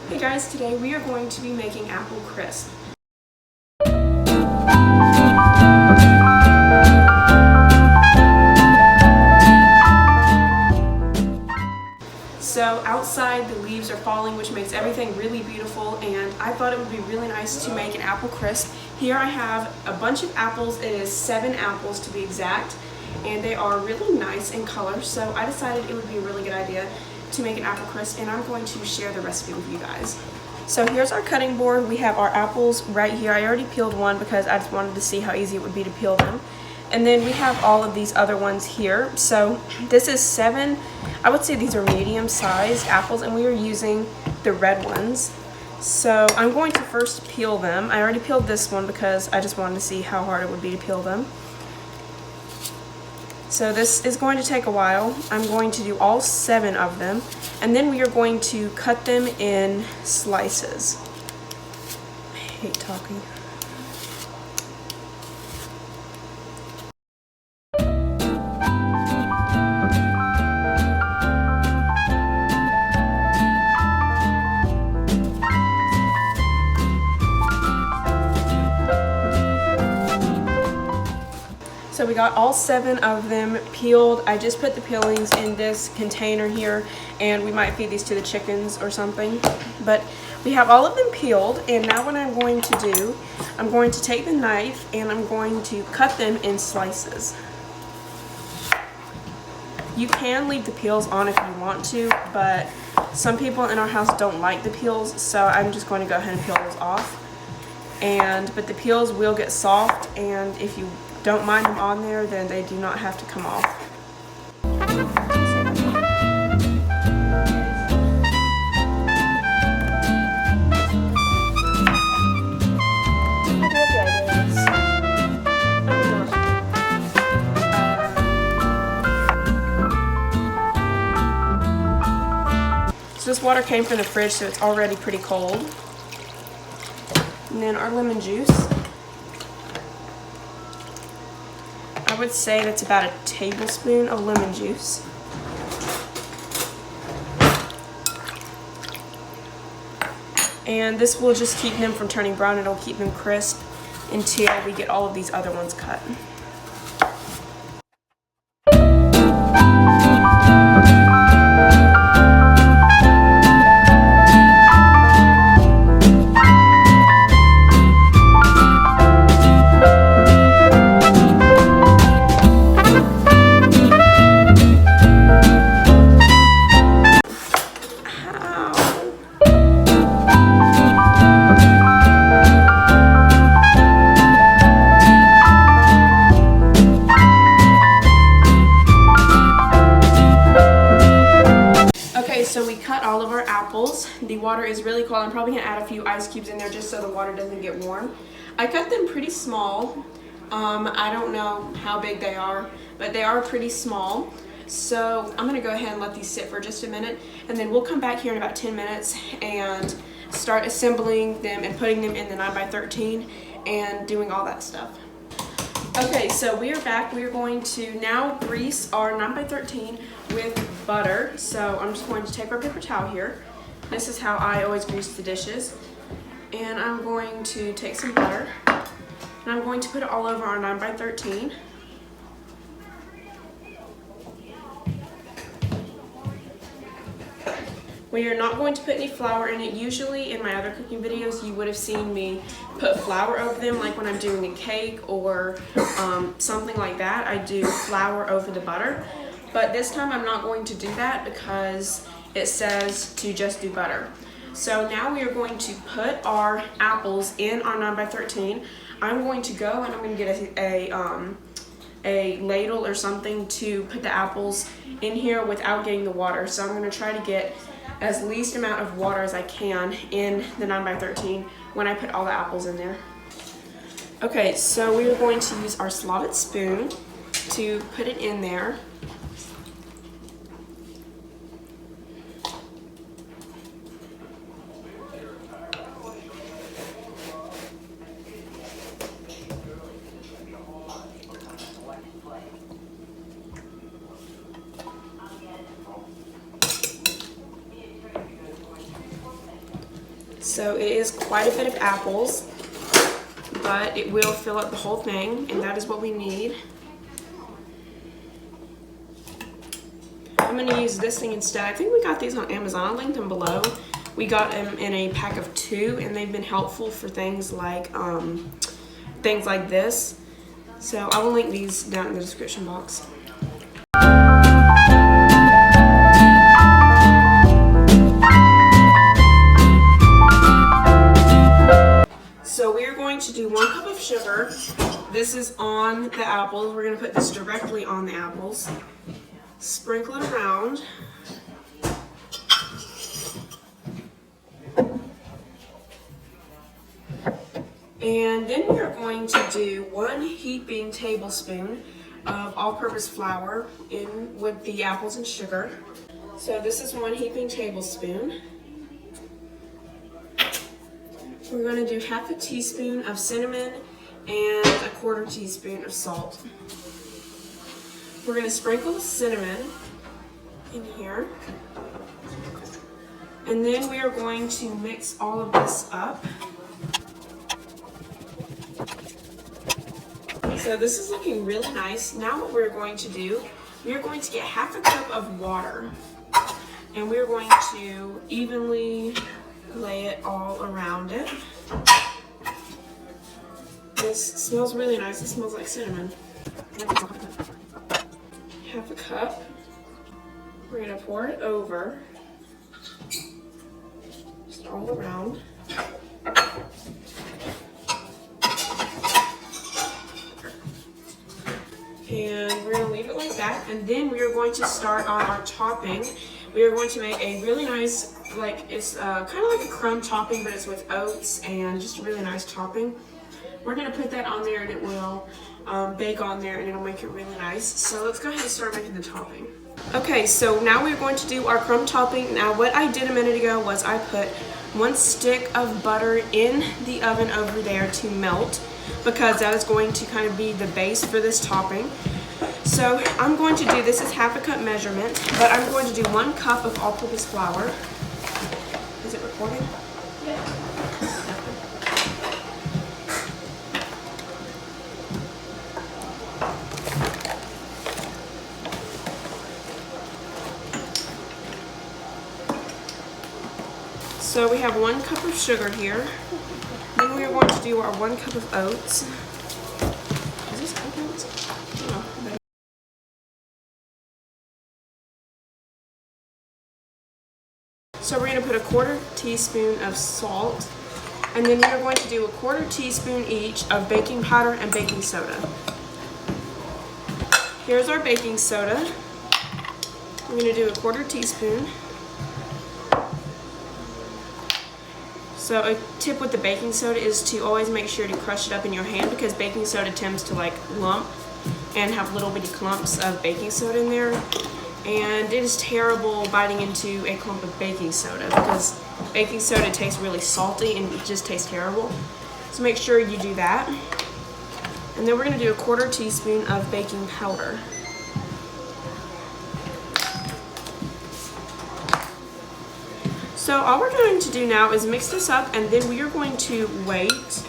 Hey guys, today we are going to be making apple crisp. So outside the leaves are falling, which makes everything really beautiful, and I thought it would be really nice to make an apple crisp. Here I have a bunch of apples. It is 7 apples to be exact, and they are really nice in color, so I decided it would be a really good idea to make an apple crisp, and I'm going to share the recipe with you guys. So here's our cutting board. We have our apples right here. I already peeled one because I just wanted to see how easy it would be to peel them. And then we have all of these other ones here. So this is 7, I would say these are medium-sized apples, and we are using the red ones. So I'm going to first peel them. I already peeled this one because I just wanted to see how hard it would be to peel them. So this is going to take a while. I'm going to do all 7 of them, and then we are going to cut them in slices. I hate talking. So we got all 7 of them peeled. I just put the peelings in this container here, and we might feed these to the chickens or something. But we have all of them peeled, and now what I'm going to do, I'm going to take the knife and I'm going to cut them in slices. You can leave the peels on if you want to, but some people in our house don't like the peels, so I'm just going to go ahead and peel those off. But the peels will get soft, and if you don't mind them on there, then they do not have to come off. So this water came from the fridge, so it's already pretty cold. And then our lemon juice. I would say that's about a tablespoon of lemon juice. And this will just keep them from turning brown. It'll keep them crisp until we get all of these other ones cut. So we cut all of our apples. The water is really cold. I'm probably gonna add a few ice cubes in there just so the water doesn't get warm. I cut them pretty small. I don't know how big they are, but they are pretty small. So I'm gonna go ahead and let these sit for just a minute, and then we'll come back here in about 10 minutes and start assembling them and putting them in the 9x13 and doing all that stuff. Okay, so we are back. We are going to now grease our 9x13 with butter. So I'm just going to take our paper towel here. This is how I always grease the dishes. And I'm going to take some butter, and I'm going to put it all over our 9x13. We are not going to put any flour in it. Usually in my other cooking videos you would have seen me put flour over them, like when I'm doing a cake or something like that. I do flour over the butter, but this time I'm not going to do that because it says to just do butter. So now we are going to put our apples in our 9x13. I'm going to go and I'm going to get a ladle or something to put the apples in here without getting the water. So I'm going to try to get as least amount of water as I can in the 9x13 when I put all the apples in there. Okay, so we are going to use our slotted spoon to put it in there. So it is quite a bit of apples, but it will fill up the whole thing, and that is what we need. I'm going to use this thing instead. I think we got these on Amazon. I'll link them below. We got them in a pack of 2, and they've been helpful for things like this. So I will link these down in the description box. So we are going to do 1 cup of sugar. This is on the apples. We're going to put this directly on the apples. Sprinkle it around. And then we are going to do 1 heaping tablespoon of all-purpose flour in with the apples and sugar. So this is 1 heaping tablespoon. We're going to do 1/2 teaspoon of cinnamon and 1/4 teaspoon of salt. We're going to sprinkle the cinnamon in here. And then we are going to mix all of this up. So this is looking really nice. Now what we're going to do, we're going to get 1/2 cup of water. And we're going to evenly lay it all around it. This smells really nice. It smells like cinnamon. 1/2 cup. We're going to pour it over. Just all around. And we're going to leave it like that. And then we are going to start on our topping. We are going to make a really nice, it's kind of like a crumb topping, but it's with oats and just a really nice topping. We're going to put that on there, and it will bake on there, and it'll make it really nice. So let's go ahead and start making the topping. Okay, so now we're going to do our crumb topping. Now what I did a minute ago was I put 1 stick of butter in the oven over there to melt, because that is going to kind of be the base for this topping. So I'm going to do, this is 1/2 cup measurement, but I'm going to do 1 cup of all-purpose flour. Is it recording? Yeah. So we have 1 cup of sugar here. Then we are going to do our 1 cup of oats. Is this oats? No. So we're going to put 1/4 teaspoon of salt, and then we are going to do 1/4 teaspoon each of baking powder and baking soda. Here's our baking soda. I'm going to do 1/4 teaspoon. So a tip with the baking soda is to always make sure to crush it up in your hand, because baking soda tends to lump and have little bitty clumps of baking soda in there. And it is terrible biting into a clump of baking soda, because baking soda tastes really salty and it just tastes terrible. So make sure you do that. And then we're going to do 1/4 teaspoon of baking powder. So all we're going to do now is mix this up, and then we are going to wait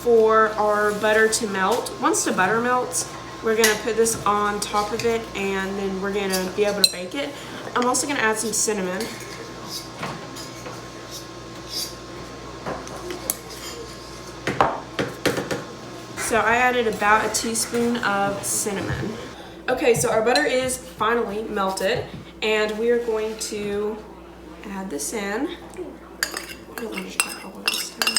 for our butter to melt. Once the butter melts, we're going to put this on top of it, and then we're going to be able to bake it. I'm also going to add some cinnamon. So I added about 1 teaspoon of cinnamon. Okay, so our butter is finally melted, and we are going to add this in. Let me just try all of this down.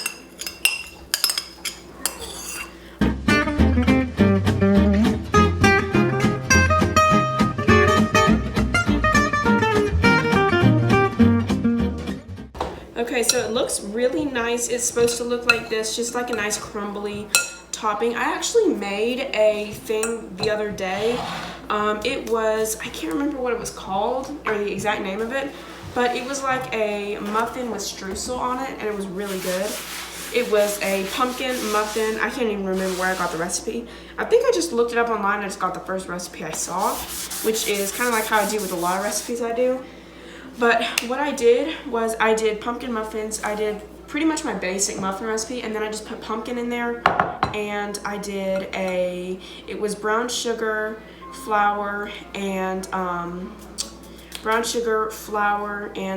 Okay, so it looks really nice. It's supposed to look like this, just like a nice crumbly topping. I actually made a thing the other day. It was, I can't remember what it was called or the exact name of it, but it was like a muffin with streusel on it, and it was really good. It was a pumpkin muffin. I can't even remember where I got the recipe. I think I just looked it up online. I just got the first recipe I saw, which is kind of like how I do with a lot of recipes I do. But what I did was I did pumpkin muffins. I did pretty much my basic muffin recipe, and then I just put pumpkin in there, and I did it was brown sugar, flour, and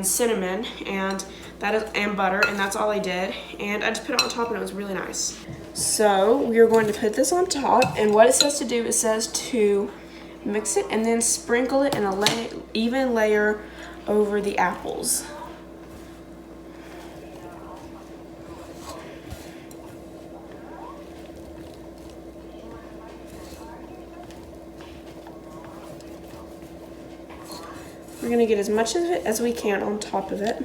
cinnamon, and butter, and that's all I did. And I just put it on top, and it was really nice. So we're going to put this on top, and what it says to do, it says to mix it and then sprinkle it in a even layer over the apples. We're going to get as much of it as we can on top of it.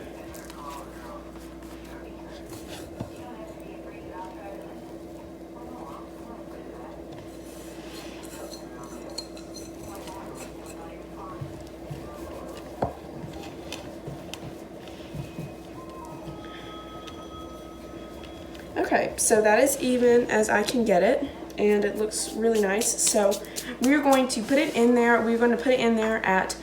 Okay, so that is even as I can get it, and it looks really nice. So we're going to put it in there. We're going to put it in there at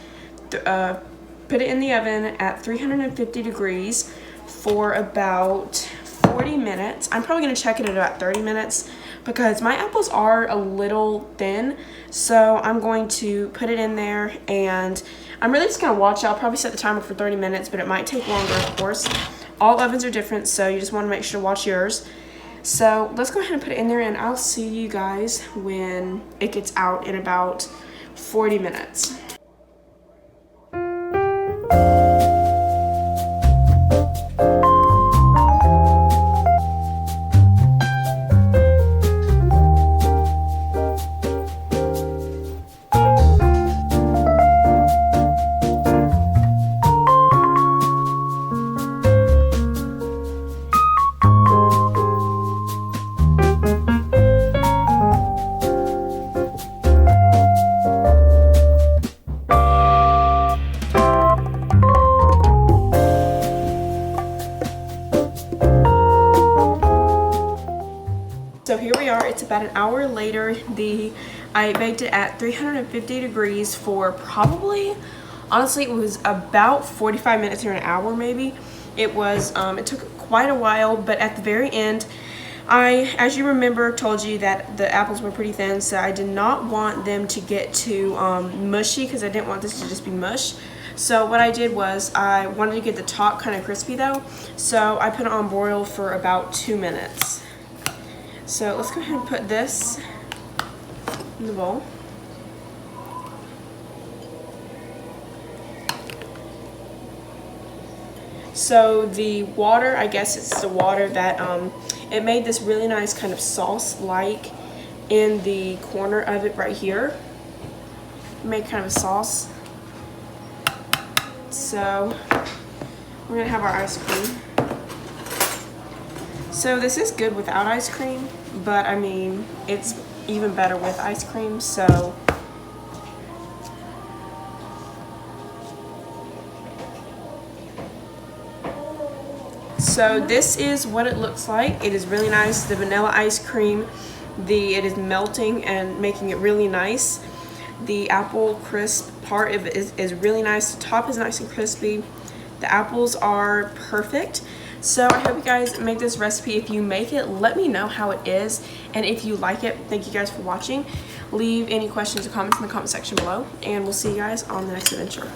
put it in the oven at 350 degrees for about 40 minutes. I'm probably going to check it at about 30 minutes because my apples are a little thin. So I'm going to put it in there, and I'm really just going to watch it. I'll probably set the timer for 30 minutes, but it might take longer, of course. All ovens are different, so you just want to make sure to watch yours. So let's go ahead and put it in there, and I'll see you guys when it gets out in about 40 minutes. So here we are. It's about an hour later. I baked it at 350 degrees for probably, honestly, it was about 45 minutes or an hour maybe. It took quite a while, but at the very end, I, as you remember, told you that the apples were pretty thin, so I did not want them to get too mushy because I didn't want this to just be mush. So what I did was I wanted to get the top kind of crispy though, so I put it on broil for about 2 minutes. So let's go ahead and put this in the bowl. So the water, I guess it's the water that it made this really nice kind of sauce-like in the corner of it right here. Made kind of a sauce. So we're gonna have our ice cream. So this is good without ice cream, but I mean, it's even better with ice cream, so. So this is what it looks like. It is really nice. The vanilla ice cream, it is melting and making it really nice. The apple crisp part of it is really nice. The top is nice and crispy. The apples are perfect. So I hope you guys make this recipe. If you make it, let me know how it is. And if you like it, thank you guys for watching. Leave any questions or comments in the comment section below. And we'll see you guys on the next adventure.